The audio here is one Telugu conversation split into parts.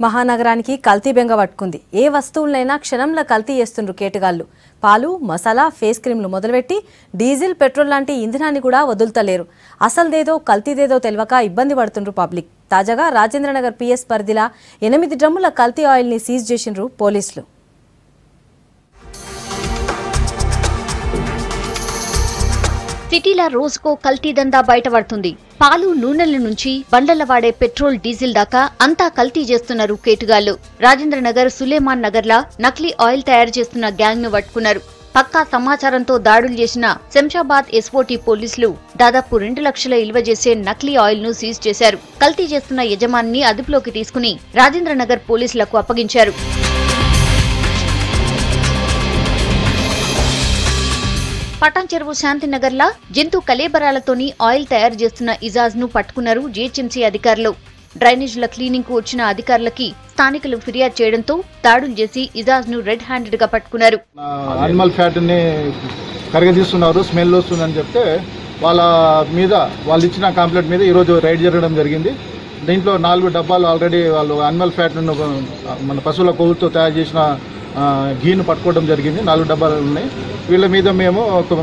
మహానగరానికి కల్తీ బెంగ పట్టుకుంది. ఏ వస్తువులైనా క్షణంలో కల్తీ చేస్తుండ్రు కేటగాళ్లు. పాలు, మసాలా, ఫేస్ క్రీమ్లు మొదలుపెట్టి డీజిల్, పెట్రోల్ లాంటి ఇంధనాన్ని కూడా వదులుతలేరు. అసలుదేదో కల్తీదేదో తెలియక ఇబ్బంది పడుతుండ్రు పబ్లిక్. తాజాగా రాజేంద్రనగర్ పిఎస్ పరిధిలో 8 డ్రమ్ముల కల్తీ ఆయిల్ని సీజ్ చేసిండ్రు పోలీసులు. సిటీల రోజుకో కల్తీ దందా బయటపడుతుంది. పాలు, నూనెల నుంచి బండ్ల వాడే పెట్రోల్, డీజిల్ దాకా అంతా కల్తీ చేస్తున్నారు కేటుగాళ్లు. రాజేంద్రనగర్, సులేమాన్ నగర్లా నకిలీ ఆయిల్ తయారు చేస్తున్న గ్యాంగ్ ను పట్టుకున్నారు. పక్కా సమాచారంతో దాడులు చేసిన శంషాబాద్ ఎస్ఓటీ పోలీసులు దాదాపు 2 లక్షల విలువ చేసే నకిలీ ఆయిల్ ను సీజ్ చేశారు. కల్తీ చేస్తున్న యజమానిని అదుపులోకి తీసుకుని రాజేంద్రనగర్ పోలీసులకు అప్పగించారు. పటాన్ చెరువు శాంతినగర్లా జంతు కలేబరాలతోని ఆయిల్ తయారు చేస్తున్న ఇజాజ్ ను పట్టుకున్నారు జీహెచ్ఎంసీ అధికారులు. డ్రైనేజీల క్లీనింగ్ కు వచ్చిన అధికారులకి స్థానికులు ఫిర్యాదు చేయడంతో దాడులు చేసి ఇజాజ్ ను రెడ్ హ్యాండెడ్ గా పట్టుకున్నారు. యానిమల్ ఫ్యాట్ ని కరగదీస్తున్నారు, స్మెల్ వస్తుందని చెప్తే వాళ్ళ మీద వాళ్ళు ఇచ్చిన కంప్లైంట్ మీద ఈరోజు రైడ్ జరగడం జరిగింది. దీంట్లో 4 డబ్బాలు ఆల్రెడీ వాళ్ళు యానిమల్ ఫ్యాట్ మన పశువుల కొవ్వుతో తయారు చేసిన ఘీను పట్టుకోవడం జరిగింది. 4 డబ్బాలు ఉన్నాయి. వీళ్ళ మీద మేము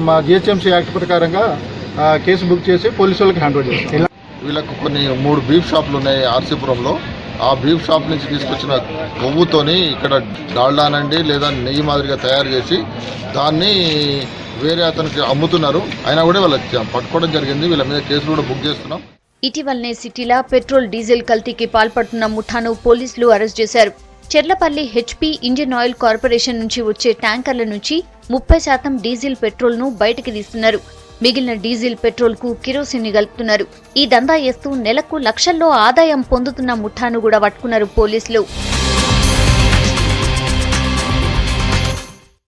మా జిహెచ్ఎంసీ యాక్ట్ ప్రకారంగా కేసు బుక్ చేసి పోలీసు వాళ్ళకి హ్యాండ్ ఓవర్ చేస్తాం. వీళ్ళకు కొన్ని 3 బీఫ్ షాపులు ఉన్నాయి ఆర్సీపురంలో. ఆ బీఫ్ షాప్ నుంచి తీసుకొచ్చిన కొవ్వుతోని ఇక్కడ డాల్డానండి లేదా నెయ్యి మాదిరిగా తయారు చేసి దాన్ని వేరే అతనికి అమ్ముతున్నారు. అయినా కూడా వాళ్ళకి పట్టుకోవడం జరిగింది. వీళ్ళ మీద కేసులు కూడా బుక్ చేస్తున్నాం. ఇటీవలనే సిటీలో పెట్రోల్, డీజిల్ కల్తీకి పాల్పడుతున్న ముఠాను పోలీసులు అరెస్ట్ చేశారు. Cherlapalli HP engine oil corporation నుంచి వచ్చే ట్యాంకర్ల నుంచి 30% డీజిల్, పెట్రోల్ ను బయటకు తీస్తున్నారు. మిగిలిన డీజిల్, పెట్రోల్ కు కిరోసిన్ ని కలుపుతున్నారు. ఈ దందా చేస్తూ నెలకు లక్షల్లో ఆదాయం పొందుతున్న ముఠాను కూడా పట్టుకున్నారు పోలీసులు.